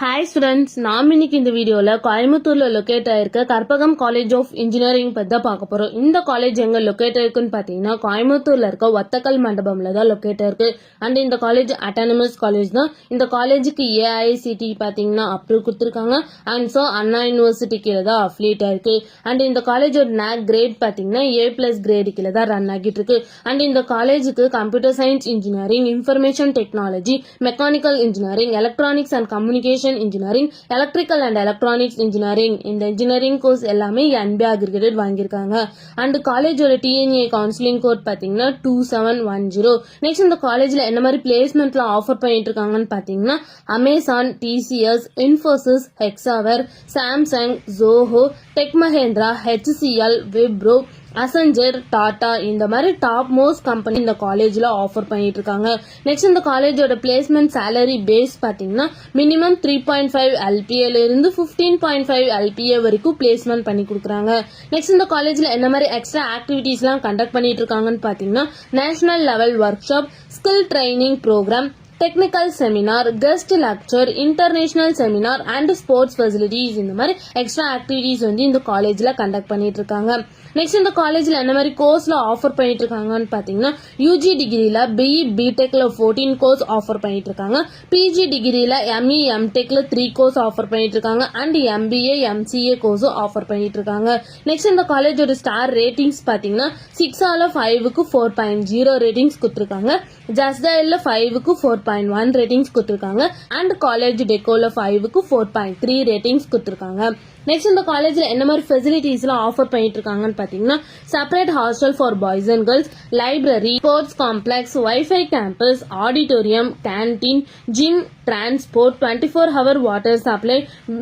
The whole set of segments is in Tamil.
ஹாய் ஸ்டூடெண்ட்ஸ், நாம் இன்னைக்கு இந்த வீடியோல கோயம்புத்தூர்ல லொக்கேட் ஆயிருக்க கற்பகம் காலேஜ் ஆஃப் இன்ஜினியரிங் பத்தி தான் பார்க்க போறோம். இந்த காலேஜ் எங்க லொக்கேட் ஆயிருக்குன்னு பாத்தீங்கன்னா கோயம்புத்தூர்ல இருக்க ஒத்தக்கல் மண்டபம்ல தான் லொக்கேட் ஆயிருக்கு. அண்ட் இந்த காலேஜ் அட்டானமஸ் காலேஜ் தான். இந்த காலேஜுக்கு ஏஐசிடி பாத்தீங்கன்னா அப்ரூவ் கொடுத்துருக்காங்க. அண்ட் ஸோ அண்ணா யூனிவர்சிட்டி கீழே தான் அஃபிலியேட் ஆயிருக்கு. அண்ட் இந்த காலேஜோட நேக் கிரேட் பாத்தீங்கன்னா A+ கிரேடு கீழே தான் ரன் ஆகிட்டு இருக்கு. அண்ட் இந்த காலேஜுக்கு computer science engineering, information technology, mechanical engineering, electronics and communication engineering, electrical and electronics engineering, இந்த இன்ஜினியரிங் கோர்ஸ் எல்லாமே NBA அக்ரிகேட்டட் வாங்கியிருக்காங்க. அண்ட் காலேஜோட TNA கவுன்சிலிங் கோட் பாத்தீங்கன்னா 2710. நெக்ஸ்ட் இந்த காலேஜ்ல என்ன மாதிரி பிளேஸ்மெண்ட்ல ஆஃபர் பண்ணிட்டு இருக்காங்கன்னு பாத்தீங்கன்னா Amazon, TCS, Infosys, Hexaware, Samsung, Zoho, Tech Mahindra, HCL, Wipro, Accenture, Tata இந்த மாதிரி டாப் மோஸ்ட் கம்பெனி இந்த காலேஜ்ல ஆஃபர் பண்ணிட்டு இருக்காங்க. நெக்ஸ்ட் இந்த காலேஜோட பிளேஸ்மெண்ட் சேலரி பேஸ் பாத்தீங்கன்னா மினிமம் 3.5 LPA இருந்து 15.5 LPA வரைக்கும் பிளேஸ்மெண்ட் பண்ணி கொடுக்குறாங்க. நெக்ஸ்ட் இந்த காலேஜ்ல என்ன மாதிரி எக்ஸ்ட்ரா ஆக்டிவிட்டிஸ் எல்லாம் கண்டக்ட் பண்ணிட்டு இருக்காங்கன்னு பாத்தீங்கன்னா national level workshop, skill training program, technical seminar, guest lecture, international seminar and sports facilities இந்த மாதிரி எக்ஸ்ட்ரா ஆக்டிவிட்டிஸ் வந்து இந்த காலேஜ்ல கண்டக்ட் பண்ணிட்டு இருக்காங்க. நெக்ஸ்ட் இந்த காலேஜ்ல என்ன மாதிரி கோர்ஸ்ல ஆஃபர் பண்ணிட்டு இருக்காங்கன்னு பாத்தீங்கன்னா UG டிகிரில BE BTechல 14 கோர்ஸ் ஆஃபர் பண்ணிட்டு இருக்காங்க. PG டிகிரில ME MTechல 3 கோர்ஸ் ஆஃபர் பண்ணிட்டு இருக்காங்க. அண்ட் MBA MCA கோர்ஸும் ஆஃபர் பண்ணிட்டு இருக்காங்க. நெக்ஸ்ட் இந்த காலேஜோட ஸ்டார் ரேட்டிங்ஸ் பாத்தீங்கன்னா 6/5க்கு 4.0 ரேட்டிங்ஸ் கொடுத்திருக்காங்க. ஜஸ்டயல்ல 5க்கு 4.1 ரேட்டிங்ஸ் கொடுத்திருக்காங்க. அண்ட் காலேஜ் டெக்கோல 5க்கு 4.3 ரேட்டிங்ஸ் கொடுத்திருக்காங்க. நெக்ஸ்ட் இந்த காலேஜ்ல என்ன மாதிரி ஃபெசிலிட்டிஸ் எல்லாம் ஆஃபர் பண்ணிட்டு இருக்காங்கன்னு பாத்தீங்கன்னா separate hostel for boys and girls, library, sports complex, wifi campus, auditorium, canteen, gym, transport, 24-hour water supply,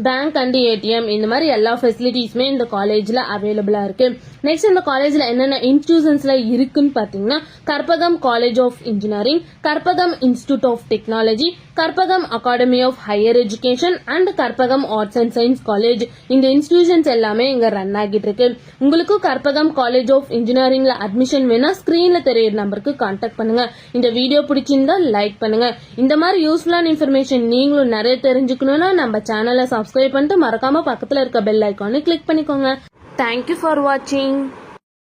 bank and ATM இந்த மாதிரி எல்லா ஃபெசிலிட்டிஸுமே இந்த காலேஜ்ல அவைலபிளா இருக்கு. நெக்ஸ்ட் இந்த காலேஜ்ல என்னென்ன இன்ஸ்டிடியூஷன்ஸ்ல இருக்குன்னு பாத்தீங்கன்னா Karpagam college of engineering, Karpagam institute of technology, Karpagam academy of higher education and Karpagam arts and science college. இந்த இன்ஸ்டிடியூஷன்ஸ் எல்லாமே இங்க ரன் ஆகிட்டு இருக்கு. உங்களுக்கு கற்பகம் காலேஜ் ஆஃப் இன்ஜினியரிங்ல அட்மிஷன் வேணா ஸ்கிரீன்ல தெரியுற நம்பருக்கு கான்டாக்ட் பண்ணுங்க. இந்த வீடியோ பிடிச்சிருந்தா லைக் பண்ணுங்க. இந்த மாதிரி யூஸ்ஃபுல்லான இன்ஃபர்மேஷன் நீங்களும் நிறைய தெரிஞ்சுக்கணும்னா நம்ம சேனலை சப்ஸ்கிரைப் பண்ணிட்டு மறக்காம பக்கத்துல இருக்க பெல் ஐக்கானை கிளிக் பண்ணிக்கோங்க. தேங்க்யூ ஃபார் வாட்சிங்.